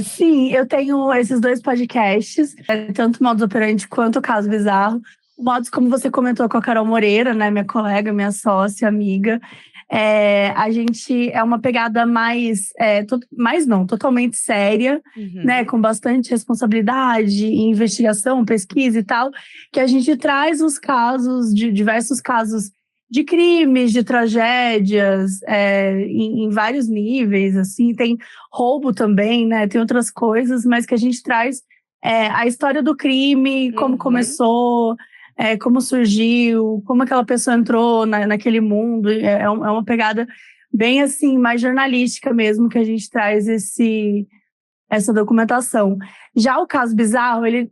Sim, eu tenho esses dois podcasts, tanto o Modus Operandi quanto o Caso Bizarro. O Modus, como você comentou com a Carol Moreira, né, minha colega, minha sócia, amiga, a gente é uma pegada totalmente séria, né, com bastante responsabilidade, investigação, pesquisa e tal, que a gente traz os casos, diversos casos de crimes, de tragédias, em vários níveis, assim, tem roubo também, né, tem outras coisas, mas que a gente traz a história do crime, como começou, como surgiu, como aquela pessoa entrou naquele mundo. É uma pegada bem assim, mais jornalística mesmo, que a gente traz essa documentação. Já o Caso Bizarro, ele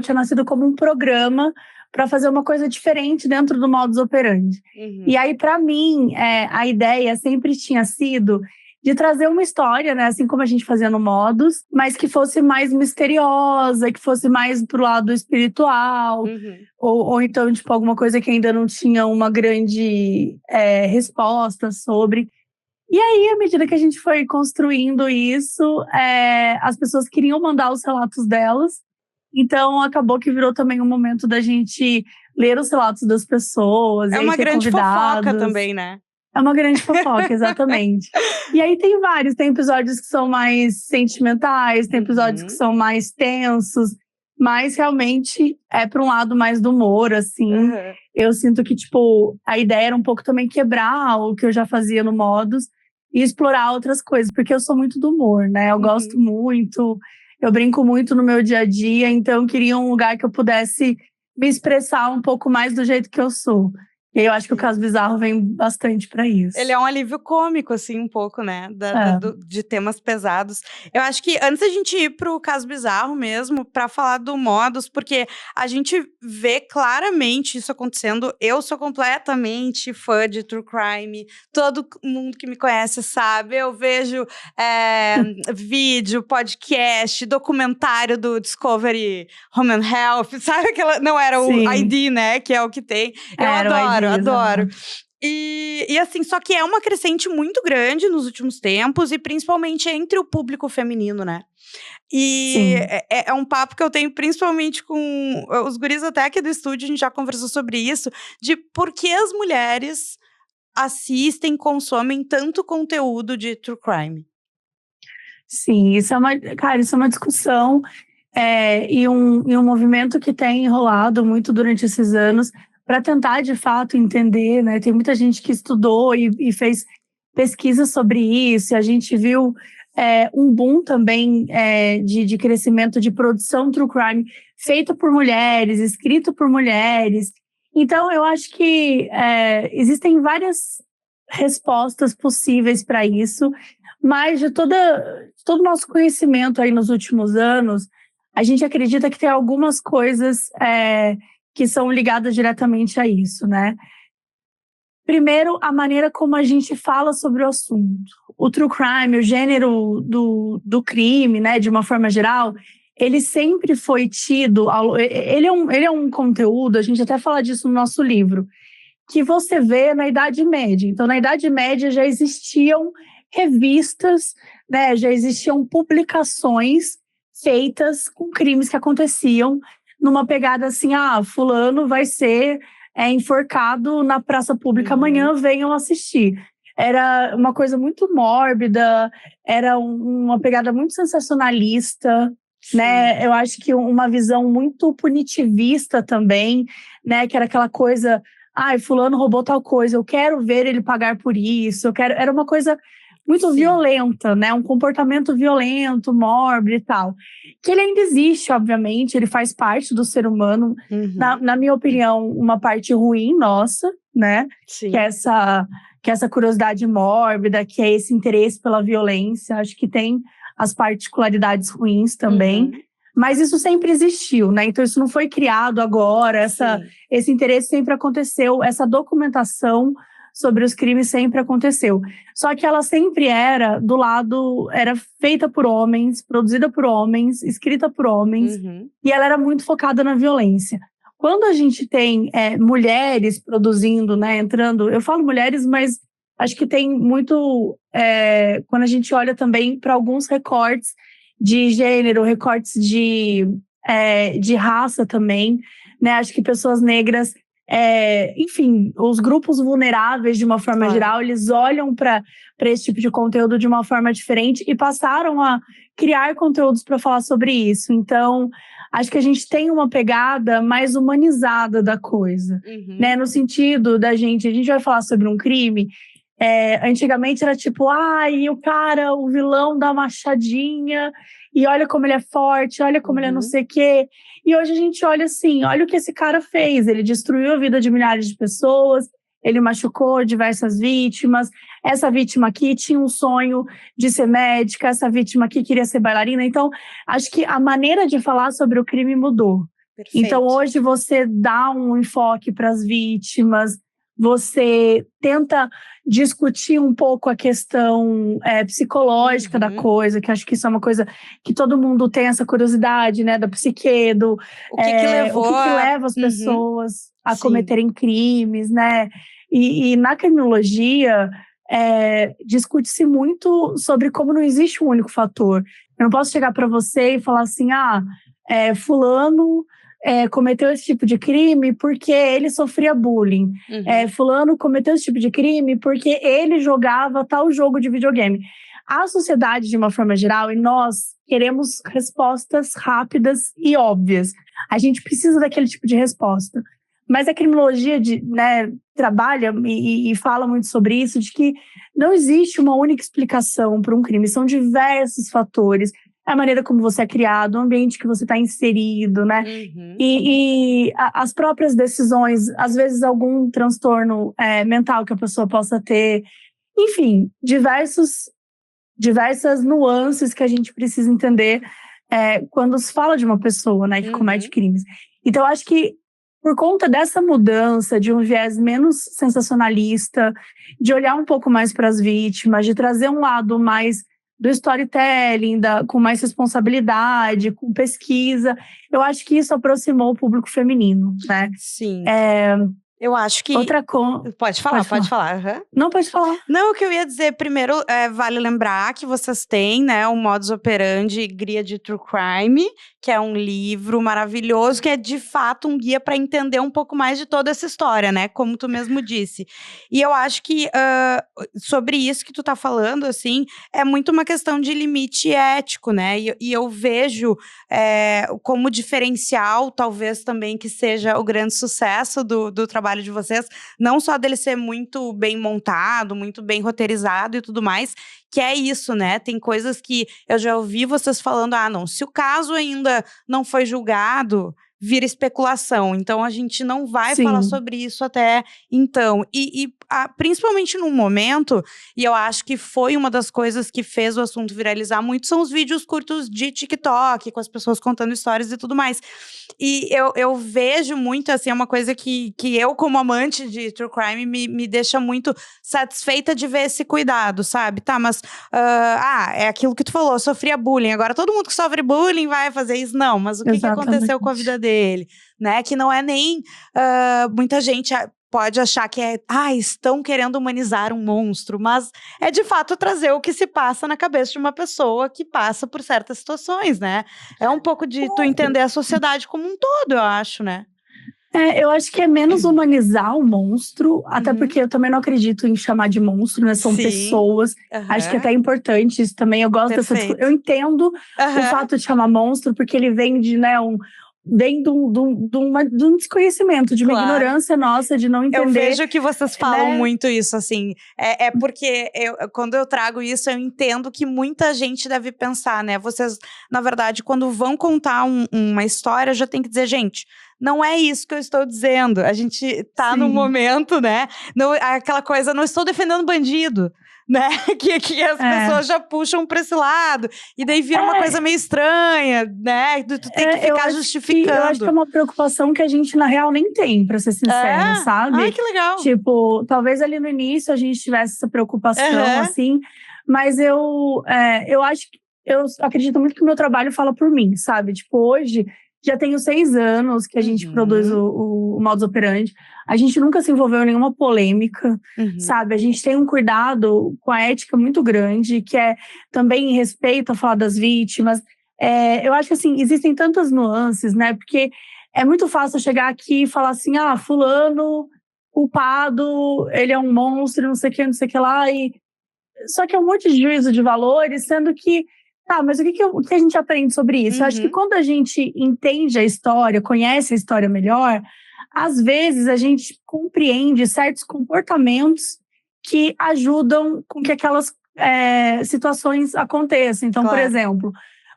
tinha nascido como um programa para fazer uma coisa diferente dentro do Modus Operandi. E aí, para mim, a ideia sempre tinha sido de trazer uma história, né, assim como a gente fazia no Modus, mas que fosse mais misteriosa, que fosse mais pro lado espiritual, ou então, tipo, alguma coisa que ainda não tinha uma grande resposta sobre. E aí, à medida que a gente foi construindo isso, as pessoas queriam mandar os relatos delas, então acabou que virou também um momento da gente ler os relatos das pessoas. É uma grande fofoca também, né? É uma grande fofoca, exatamente. E aí tem episódios que são mais sentimentais, tem episódios que são mais tensos, mas realmente é para um lado mais do humor, assim. Eu sinto que, tipo, a ideia era um pouco também quebrar o que eu já fazia no Modus e explorar outras coisas, porque eu sou muito do humor, né? Eu gosto muito, eu brinco muito no meu dia a dia, então eu queria um lugar que eu pudesse me expressar um pouco mais do jeito que eu sou. E eu acho que o Caso Bizarro vem bastante pra isso. Ele é um alívio cômico, assim, um pouco, né? De temas pesados. Eu acho que antes da gente ir pro Caso Bizarro mesmo, pra falar do Modus, porque a gente vê claramente isso acontecendo. Eu sou completamente fã de True Crime. Todo mundo que me conhece sabe. Eu vejo vídeo, podcast, documentário do Discovery Home and Health. Sabe aquela... Não era o ID, né? Que é o que tem. Eu adoro. E assim, só que é uma crescente muito grande nos últimos tempos, e principalmente entre o público feminino, né? E é um papo que eu tenho principalmente com os guris até aqui do estúdio, a gente já conversou sobre isso, de por que as mulheres assistem, consomem tanto conteúdo de true crime. Sim, isso é uma discussão e um movimento que tem enrolado muito durante esses anos, para tentar, de fato, entender, né? Tem muita gente que estudou e fez pesquisa sobre isso, e a gente viu um boom também de crescimento de produção true crime feita por mulheres, escrito por mulheres. Então, eu acho que existem várias respostas possíveis para isso, mas de todo o nosso conhecimento aí nos últimos anos, a gente acredita que tem algumas coisas que são ligadas diretamente a isso, né? Primeiro, a maneira como a gente fala sobre o assunto. O true crime, o gênero do crime, né, de uma forma geral, ele sempre foi tido... Ele é um conteúdo, a gente até fala disso no nosso livro, que você vê na Idade Média. Então, na Idade Média já existiam revistas, né, já existiam publicações feitas com crimes que aconteciam, numa pegada assim, fulano vai ser enforcado na praça pública amanhã, venham assistir. Era uma coisa muito mórbida, era uma pegada muito sensacionalista, né? Eu acho que uma visão muito punitivista também, né? Que era aquela coisa, fulano roubou tal coisa, eu quero ver ele pagar por isso, era uma coisa muito violenta, né? Um comportamento violento, mórbido e tal. Que ele ainda existe, obviamente, ele faz parte do ser humano. Na minha opinião, uma parte ruim nossa, né? Sim. Que é essa curiosidade mórbida, que é esse interesse pela violência. Acho que tem as particularidades ruins também. Mas isso sempre existiu, né? Então isso não foi criado agora, esse interesse sempre aconteceu, essa documentação sobre os crimes sempre aconteceu. Só que ela sempre era feita por homens, produzida por homens, escrita por homens, e ela era muito focada na violência. Quando a gente tem mulheres produzindo, né, entrando... Eu falo mulheres, mas acho que tem muito... quando a gente olha também para alguns recortes de gênero, recortes de raça também, né? Acho que pessoas negras, enfim, os grupos vulneráveis, de uma forma geral, eles olham para esse tipo de conteúdo de uma forma diferente e passaram a criar conteúdos para falar sobre isso. Então, acho que a gente tem uma pegada mais humanizada da coisa, né? No sentido a gente vai falar sobre um crime. Antigamente era tipo, e o cara, o vilão da machadinha, e olha como ele é forte, olha como ele é não sei o quê. E hoje a gente olha assim, olha o que esse cara fez, ele destruiu a vida de milhares de pessoas, ele machucou diversas vítimas, essa vítima aqui tinha um sonho de ser médica, essa vítima aqui queria ser bailarina. Então, acho que a maneira de falar sobre o crime mudou. Perfeito. Então, hoje você dá um enfoque para as vítimas, você tenta discutir um pouco a questão psicológica da coisa, que acho que isso é uma coisa que todo mundo tem essa curiosidade, né, da psique, o que leva as pessoas a cometerem crimes, né? E na criminologia, discute-se muito sobre como não existe um único fator. Eu não posso chegar para você e falar assim, fulano cometeu esse tipo de crime porque ele sofria bullying. Fulano cometeu esse tipo de crime porque ele jogava tal jogo de videogame. A sociedade, de uma forma geral, e nós queremos respostas rápidas e óbvias. A gente precisa daquele tipo de resposta. Mas a criminologia trabalha e fala muito sobre isso, de que não existe uma única explicação para um crime. São diversos fatores. A maneira como você é criado, o ambiente que você está inserido, né? E as próprias decisões, às vezes algum transtorno mental que a pessoa possa ter. Enfim, diversas nuances que a gente precisa entender quando se fala de uma pessoa, né, que comete crimes. Então, acho que por conta dessa mudança, de um viés menos sensacionalista, de olhar um pouco mais para as vítimas, de trazer um lado mais do storytelling, com mais responsabilidade, com pesquisa, eu acho que isso aproximou o público feminino, né? Sim. Eu acho que... Pode falar. Não, pode falar. Não, o que eu ia dizer, primeiro, vale lembrar que vocês têm, né, o Modus Operandi Guia de True Crime, que é um livro maravilhoso, que é, de fato, um guia para entender um pouco mais de toda essa história, né, como tu mesmo disse. E eu acho que, sobre isso que tu tá falando, assim, é muito uma questão de limite ético, né, e eu vejo como diferencial, talvez também, que seja o grande sucesso do trabalho de vocês, não só dele ser muito bem montado, muito bem roteirizado e tudo mais, que é isso, né? Tem coisas que eu já ouvi vocês falando, não, se o caso ainda não foi julgado, vira especulação, então a gente não vai falar sobre isso até então. Principalmente num momento, e eu acho que foi uma das coisas que fez o assunto viralizar muito, são os vídeos curtos de TikTok, com as pessoas contando histórias e tudo mais. E eu vejo muito, assim, é uma coisa que eu, como amante de True Crime, me deixa muito satisfeita de ver esse cuidado, sabe? Tá, mas é aquilo que tu falou, sofria bullying, agora todo mundo que sofre bullying vai fazer isso? Não, mas o que aconteceu com a vida dele, né? Que não é nem... muita gente pode achar que estão querendo humanizar um monstro, mas é de fato trazer o que se passa na cabeça de uma pessoa que passa por certas situações, né? É um pouco de tu entender a sociedade como um todo, eu acho, né? Eu acho que é menos humanizar o monstro, até porque eu também não acredito em chamar de monstro, né? São pessoas. Acho que até é importante isso também. Eu gosto dessa discussão. Eu entendo o fato de chamar monstro, porque ele vem de, né, vem de um desconhecimento, de uma ignorância nossa, de não entender. Eu vejo que vocês falam muito isso, assim. Porque quando eu trago isso, eu entendo que muita gente deve pensar, né? Vocês, na verdade, quando vão contar uma história, já tem que dizer, gente, não é isso que eu estou dizendo. A gente tá num momento, né? Não, aquela coisa, não estou defendendo bandido, né? Que as pessoas já puxam pra esse lado. E daí vira uma coisa meio estranha, né? Tu tem que ficar justificando. Eu acho que é uma preocupação que a gente, na real, nem tem, pra ser sincera, sabe? Ai, que legal. Tipo, talvez ali no início a gente tivesse essa preocupação, assim. Mas eu acredito muito que o meu trabalho fala por mim, sabe? Tipo, hoje... Já tenho 6 anos que a gente produz o Modus Operandi. A gente nunca se envolveu em nenhuma polêmica, sabe? A gente tem um cuidado com a ética muito grande, que é também em respeito a falar das vítimas. eu acho que, assim, existem tantas nuances, né? Porque é muito fácil chegar aqui e falar assim, fulano, culpado, ele é um monstro, não sei o que, não sei o que lá. Só que é um monte de juízo de valores, sendo que, mas o que a gente aprende sobre isso? Eu acho que quando a gente entende a história, conhece a história melhor, às vezes a gente compreende certos comportamentos que ajudam com que aquelas situações aconteçam. Então, por exemplo,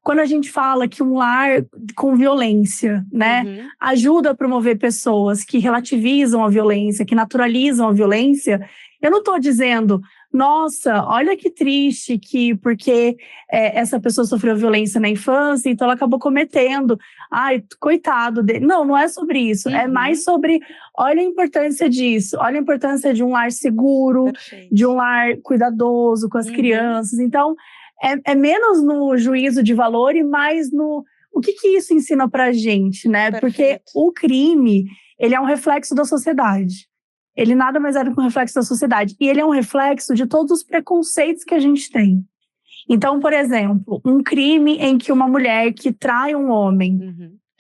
quando a gente fala que um lar com violência, né, ajuda a promover pessoas que relativizam a violência, que naturalizam a violência, eu não estou dizendo, nossa, olha que triste porque essa pessoa sofreu violência na infância, então ela acabou cometendo. Ai, coitado dele. Não é sobre isso. É mais sobre, olha a importância disso, olha a importância de um lar seguro, de um lar cuidadoso com as crianças. Então, é menos no juízo de valor e mais no o que isso ensina pra gente, né? Porque o crime, ele é um reflexo da sociedade. Ele nada mais é do que um reflexo da sociedade. E ele é um reflexo de todos os preconceitos que a gente tem. Então, por exemplo, um crime em que uma mulher que trai um homem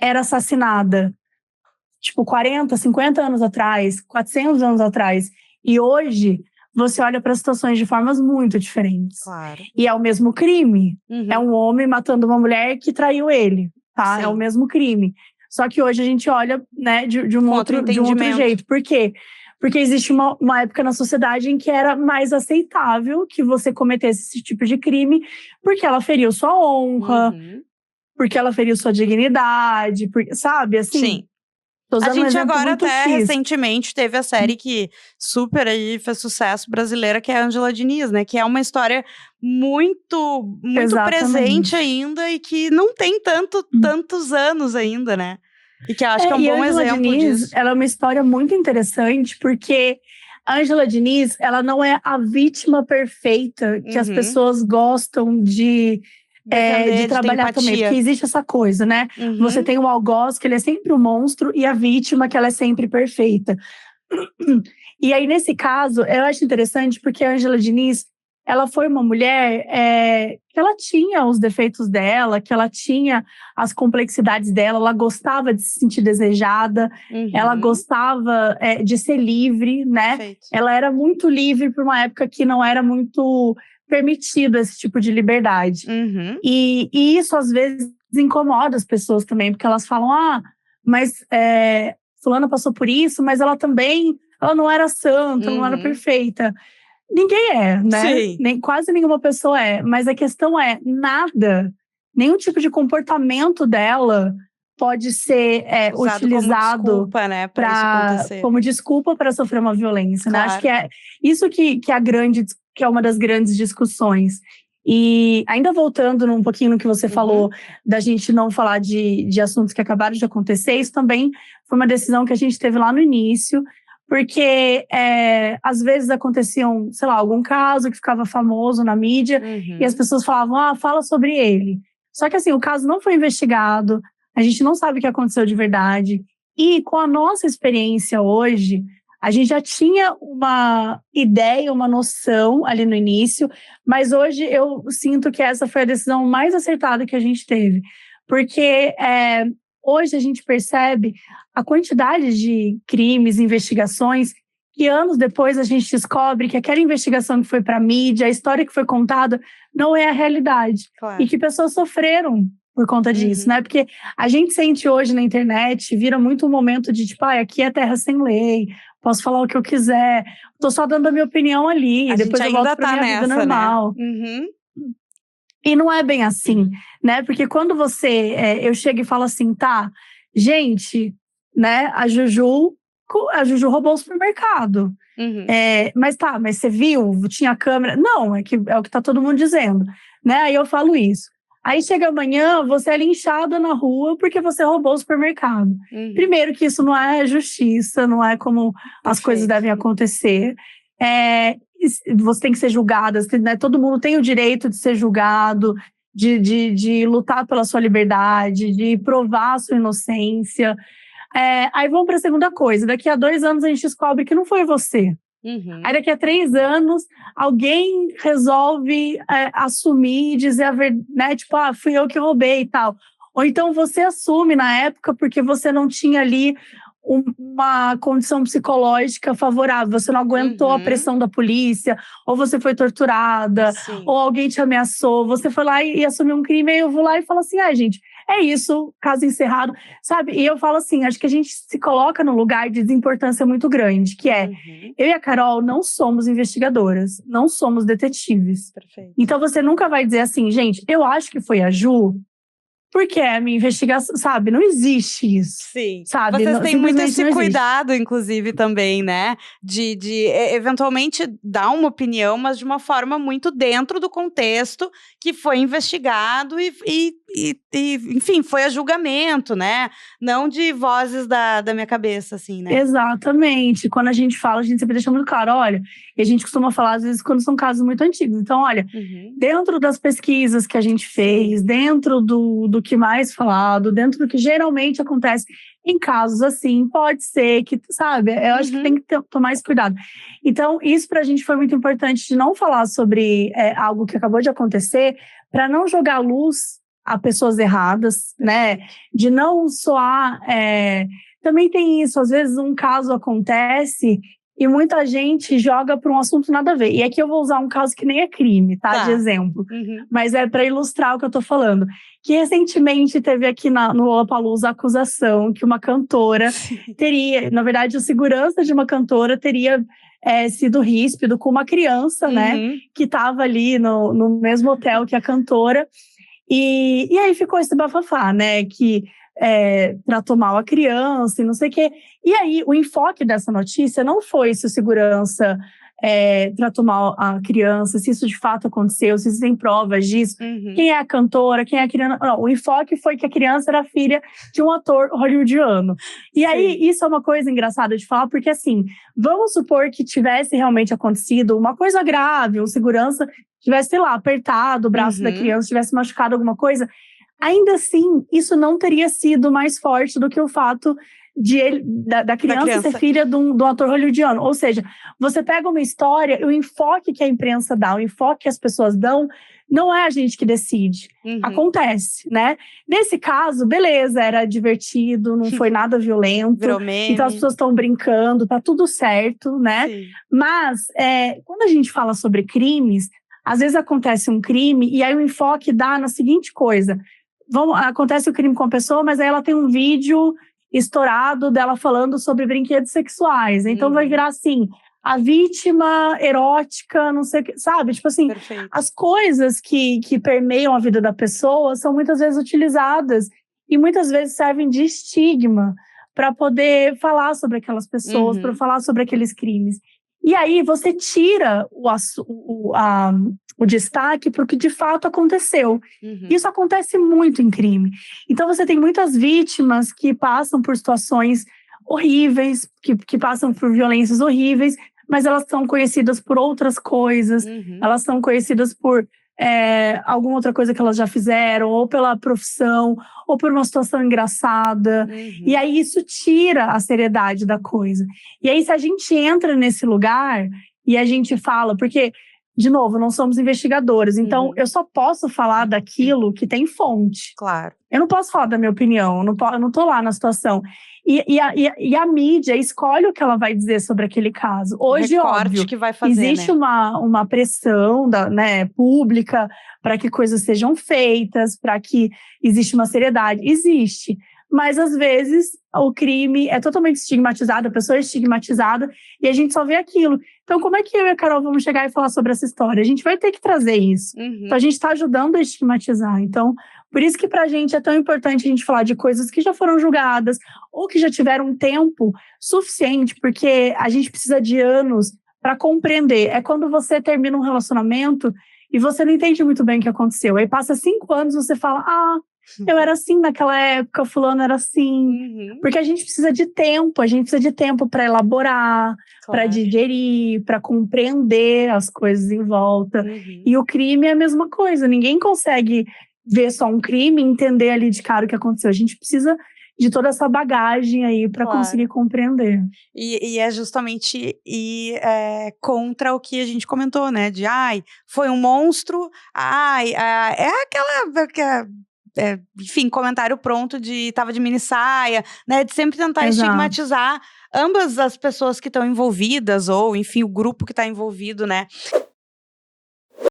era assassinada, 40, 50 anos atrás, 400 anos atrás, e hoje você olha para situações de formas muito diferentes. Claro. E é o mesmo crime. É um homem matando uma mulher que traiu ele, tá? Sim. É o mesmo crime. Só que hoje a gente olha, né, de um outro jeito. Por quê? Porque existe uma época na sociedade em que era mais aceitável que você cometesse esse tipo de crime, porque ela feriu sua honra, porque ela feriu sua dignidade, sabe? Assim, sim. A gente agora até recentemente teve a série que super aí fez sucesso brasileira, que é a Ângela Diniz, né? Que é uma história muito presente ainda e que não tem tantos anos ainda, né? E que eu acho que é um bom exemplo disso. Ela é uma história muito interessante, porque a Ângela Diniz, ela não é a vítima perfeita que as pessoas gostam de trabalhar também. Porque existe essa coisa, né? Você tem o algoz, que ele é sempre um monstro, e a vítima, que ela é sempre perfeita. E aí, nesse caso, eu acho interessante, porque a Ângela Diniz, ela foi uma mulher que ela tinha os defeitos dela, que ela tinha as complexidades dela, ela gostava de se sentir desejada, ela gostava de ser livre, né? Perfeito. Ela era muito livre por uma época que não era muito permitido esse tipo de liberdade. E isso, às vezes, incomoda as pessoas também, porque elas falam, mas fulana passou por isso, mas ela não era santa, não era perfeita. Ninguém é, né? Quase nenhuma pessoa é. Mas a questão é, nenhum tipo de comportamento dela pode ser utilizado como desculpa, né, pra isso acontecer. Como desculpa para sofrer uma violência, claro. né? Acho que é isso que é uma das grandes discussões. E ainda voltando um pouquinho no que você falou, da gente não falar de assuntos que acabaram de acontecer, isso também foi uma decisão que a gente teve lá no início, porque às vezes aconteciam, sei lá, algum caso que ficava famoso na mídia e as pessoas falavam, fala sobre ele. Só que assim, o caso não foi investigado, a gente não sabe o que aconteceu de verdade. E com a nossa experiência hoje, a gente já tinha uma ideia, uma noção ali no início, mas hoje eu sinto que essa foi a decisão mais acertada que a gente teve. Porque hoje a gente percebe a quantidade de crimes, investigações, que anos depois a gente descobre que aquela investigação que foi para a mídia, a história que foi contada, não é a realidade. Claro. E que pessoas sofreram por conta disso, né? Porque a gente sente hoje na internet, vira muito um momento de tipo, aqui é terra sem lei, posso falar o que eu quiser, tô só dando a minha opinião ali, e depois eu volto pra minha vida normal. Né? E não é bem assim, né? Porque quando eu chego e falo assim, gente, né, a Juju roubou o supermercado. Mas você viu? Tinha câmera? Não, é o que tá todo mundo dizendo, né? Aí eu falo isso. Aí chega amanhã, você é linchada na rua porque você roubou o supermercado. Primeiro que isso não é justiça, não é como as coisas devem acontecer. Você tem que ser julgada, né? Todo mundo tem o direito de ser julgado, de lutar pela sua liberdade, de provar a sua inocência. Aí vamos para a segunda coisa. Daqui a 2 anos a gente descobre que não foi você. Aí daqui a 3 anos, alguém resolve assumir e dizer a verdade, né? Tipo, fui eu que roubei e tal. Ou então você assume na época porque você não tinha ali uma condição psicológica favorável, você não aguentou a pressão da polícia, ou você foi torturada, ou alguém te ameaçou, você foi lá e assumiu um crime, aí eu vou lá e falo assim, gente, é isso, caso encerrado, sabe? E eu falo assim, acho que a gente se coloca num lugar de desimportância muito grande, que é, eu e a Carol não somos investigadoras, não somos detetives. Perfeito. Então você nunca vai dizer assim, gente, eu acho que foi a Ju, porque a minha investigação, sabe? Não existe isso. Sim. Sabe? Vocês têm muito esse não cuidado, inclusive, também, né? De eventualmente dar uma opinião, mas de uma forma muito dentro do contexto que foi investigado e enfim, foi a julgamento, né? Não de vozes da minha cabeça, assim, né? Exatamente. Quando a gente fala, a gente sempre deixa muito claro, olha, e a gente costuma falar, às vezes, quando são casos muito antigos. Então, olha, dentro das pesquisas que a gente fez, dentro do que mais falado, dentro do que geralmente acontece em casos assim, pode ser que, sabe, eu acho que tem que tomar esse cuidado. Então, isso pra gente foi muito importante de não falar sobre algo que acabou de acontecer, para não jogar luz a pessoas erradas, né? De não soar. Também tem isso, às vezes um caso acontece e muita gente joga para um assunto nada a ver. E aqui eu vou usar um caso que nem é crime, tá? De exemplo. Mas é para ilustrar o que eu tô falando. Que recentemente teve aqui no Lollapalooza a acusação que uma cantora teria, na verdade, o segurança de uma cantora teria sido ríspido com uma criança, né? Que estava ali no mesmo hotel que a cantora. E aí ficou esse bafafá, né? Que tratou mal a criança e não sei o quê. E aí o enfoque dessa notícia não foi se o segurança tratou mal a criança, se isso de fato aconteceu, se existem provas disso, quem é a cantora, quem é a criança. Não, o enfoque foi que a criança era filha de um ator hollywoodiano. E aí isso é uma coisa engraçada de falar, porque assim, vamos supor que tivesse realmente acontecido uma coisa grave, o segurança tivesse, sei lá, apertado o braço da criança, tivesse machucado alguma coisa, ainda assim, isso não teria sido mais forte do que o fato da criança ser filha de um ator hollywoodiano. Ou seja, você pega uma história e o enfoque que a imprensa dá, o enfoque que as pessoas dão, não é a gente que decide. Acontece, né? Nesse caso, beleza, era divertido, não foi nada violento. Virou meme. Então as pessoas estão brincando, tá tudo certo, né? Mas, quando a gente fala sobre crimes, às vezes acontece um crime e aí o enfoque dá na seguinte coisa. Acontece o crime com a pessoa, mas aí ela tem um vídeo estourado dela falando sobre brinquedos sexuais. Então vai virar assim, a vítima erótica, não sei o que, sabe? Tipo assim, as coisas que permeiam a vida da pessoa são muitas vezes utilizadas e muitas vezes servem de estigma para poder falar sobre aquelas pessoas, para falar sobre aqueles crimes. E aí você tira o destaque para o que de fato aconteceu. Isso acontece muito em crime. Então você tem muitas vítimas que passam por situações horríveis, que passam por violências horríveis, mas elas são conhecidas por outras coisas, elas são conhecidas por alguma outra coisa que elas já fizeram, ou pela profissão, ou por uma situação engraçada. E aí isso tira a seriedade da coisa. E aí se a gente entra nesse lugar e a gente fala, porque, de novo, não somos investigadores, então eu só posso falar daquilo que tem fonte. Claro. Eu não posso falar da minha opinião, eu não tô lá na situação. E a mídia escolhe o que ela vai dizer sobre aquele caso. Hoje, óbvio, que vai fazer, existe uma pressão pública para que coisas sejam feitas, para que existe uma seriedade. Existe. Mas, às vezes, o crime é totalmente estigmatizado, a pessoa é estigmatizada, e a gente só vê aquilo. Então, como é que eu e a Carol vamos chegar e falar sobre essa história? A gente vai ter que trazer isso. Então, a gente está ajudando a estigmatizar. Então, por isso que pra gente é tão importante a gente falar de coisas que já foram julgadas ou que já tiveram um tempo suficiente, porque a gente precisa de anos para compreender. É quando você termina um relacionamento e você não entende muito bem o que aconteceu. Aí passa 5 anos e você fala, eu era assim naquela época, fulano era assim. Porque a gente precisa de tempo para elaborar, para digerir, para compreender as coisas em volta. E o crime é a mesma coisa, ninguém consegue ver só um crime e entender ali de cara o que aconteceu. A gente precisa de toda essa bagagem aí para conseguir compreender. E é justamente contra o que a gente comentou, né? De, foi um monstro, é aquela... enfim, comentário pronto de tava de mini saia, né? De sempre tentar estigmatizar ambas as pessoas que estão envolvidas, ou enfim, o grupo que está envolvido, né?